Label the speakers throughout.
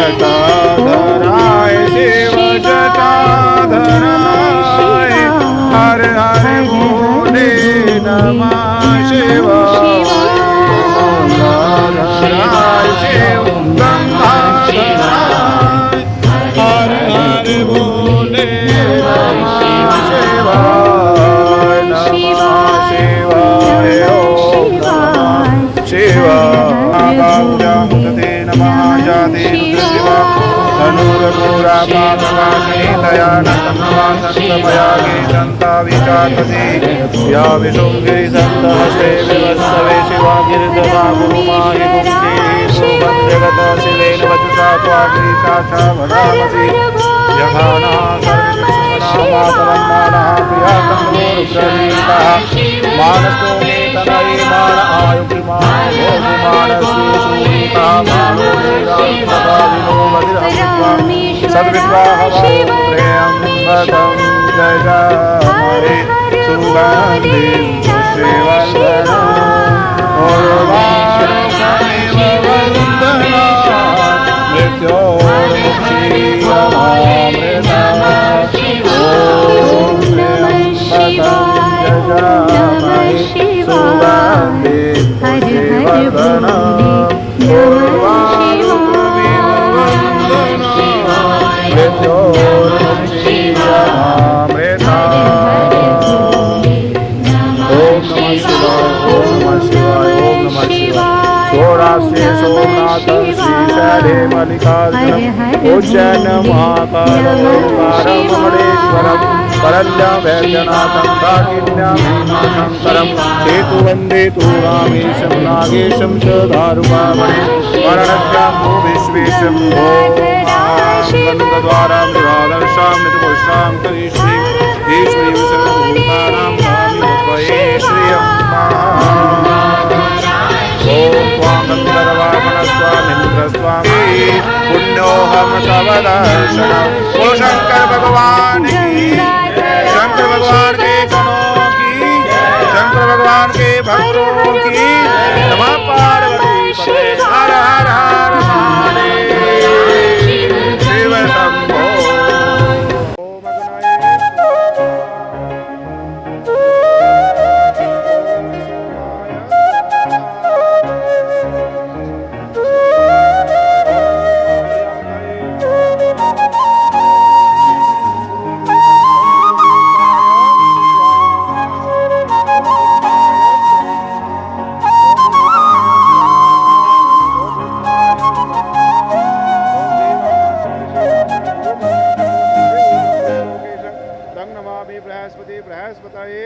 Speaker 1: जटाधराय शिव जटाधराय हर हर भोले नमः शिवाय गंगाधराय शिव गंगाधराय हर हर भोले नमः शिवाय ओम नमः शिवाय नमः जाति रुद्रशिवा धनुर्पूरा पापकाशिनीतया नन्दवासन्तमयागे दन्ता विचार्पसे या विशुङ्गिरिसन्तहस्ते विवत्सवे शिवा गिरिधरागुरुमाहि पुंसि सुभद्रगत शिवेन वचसा त्वाग्निशाचा वदामसि यहानः सर्वविश्वमनः मातरम्मानः प्रियास्तम्भोरुग्रवीतः मानस्तो मे तनये मान आयुर्मान भोगमानस्येषुता मानो वीरान्तभाविनो मदिरहंत्वा सद्विद्वाहवात्रेयम्बकं जजामहे सुगन्धिं पुष्टिवर्धनम् उर्वारुकमिव वन्दनात् मृत्योर्मुक्षीयमामृतम् ॐ त्र्यम्बकं जजामहे सुगन्धिं पुष्टिवर्धनम् उर्वारुकमिव वन्दनात् मृत्योर्मुक्षीयमामृतम् सौराष्ट्रे सोमनाथ श्रीशैले मल्लिकार्जुनम उज्जैन महाकालम ममलेश्वरम परल्यं वैद्यनाथं दाकिन्यां भीमाशंकरं सेतुवन्दे तु रामेशं नागेशं च दारुकामणे वर्णश्यां भू विश्वेशं गन्धद्वारां निरादर्शां नितपुष्टां करिष्ये ईश्वरीं सर्वभूतानां स्वामित्वये श्रियं ओम त्वां गन्धर्वामणस्वामिन्द्रस्वामी पुण्योऽहं तव दर्शनम् ओ शंकर भगवान की शंकर भगवान के गणों की शंकर भगवान के भक्तों की नमः पार्वती पते हर हर हर महादेव शिव शंभो बृहस्पति बृहस्पतये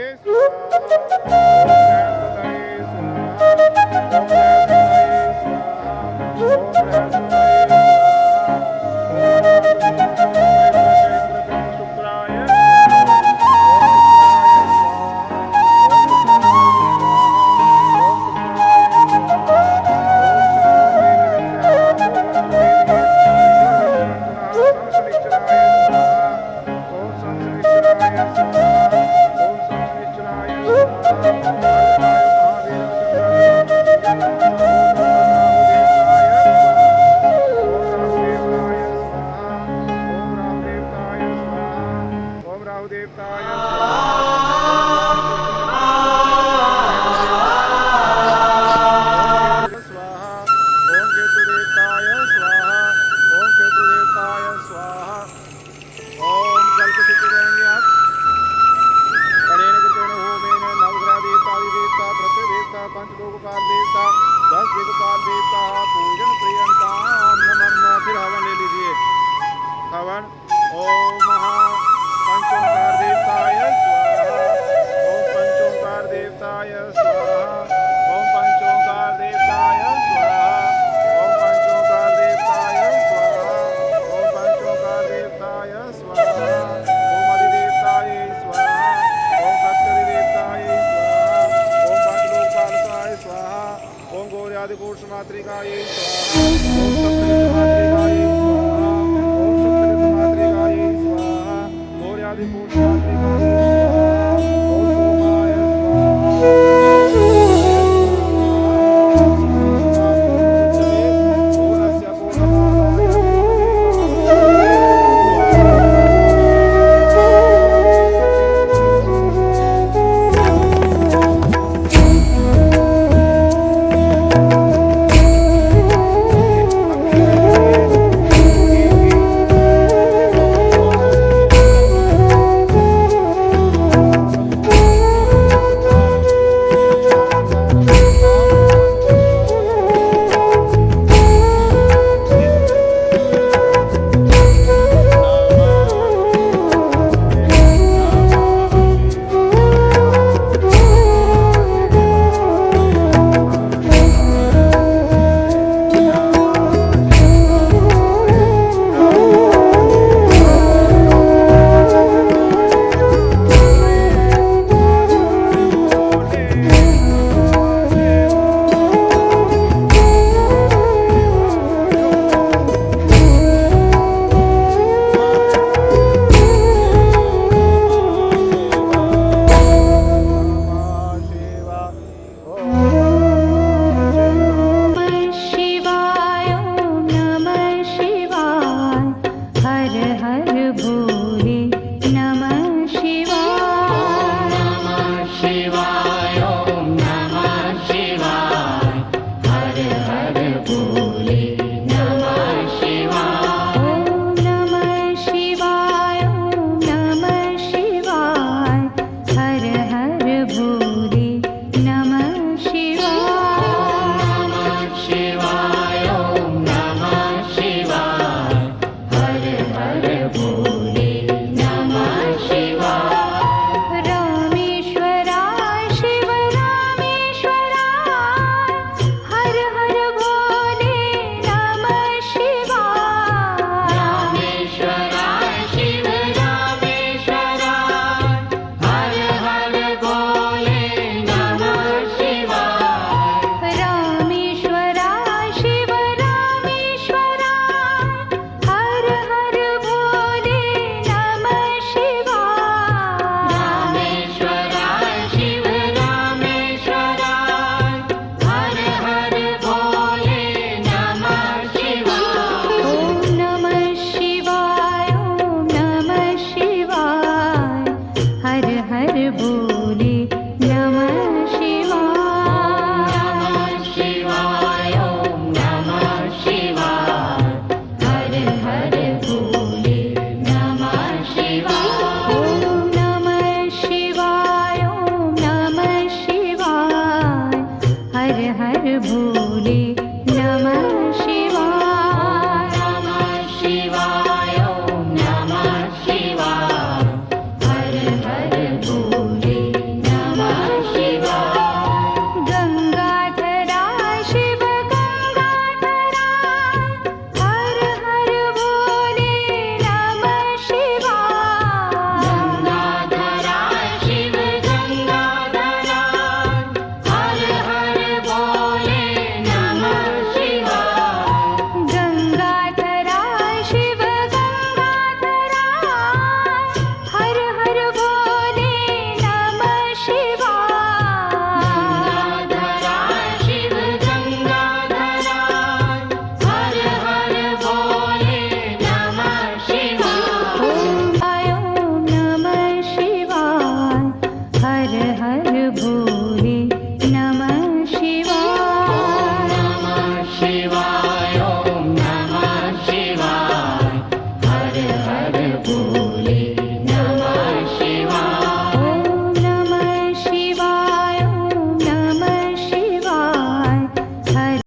Speaker 2: भरपूर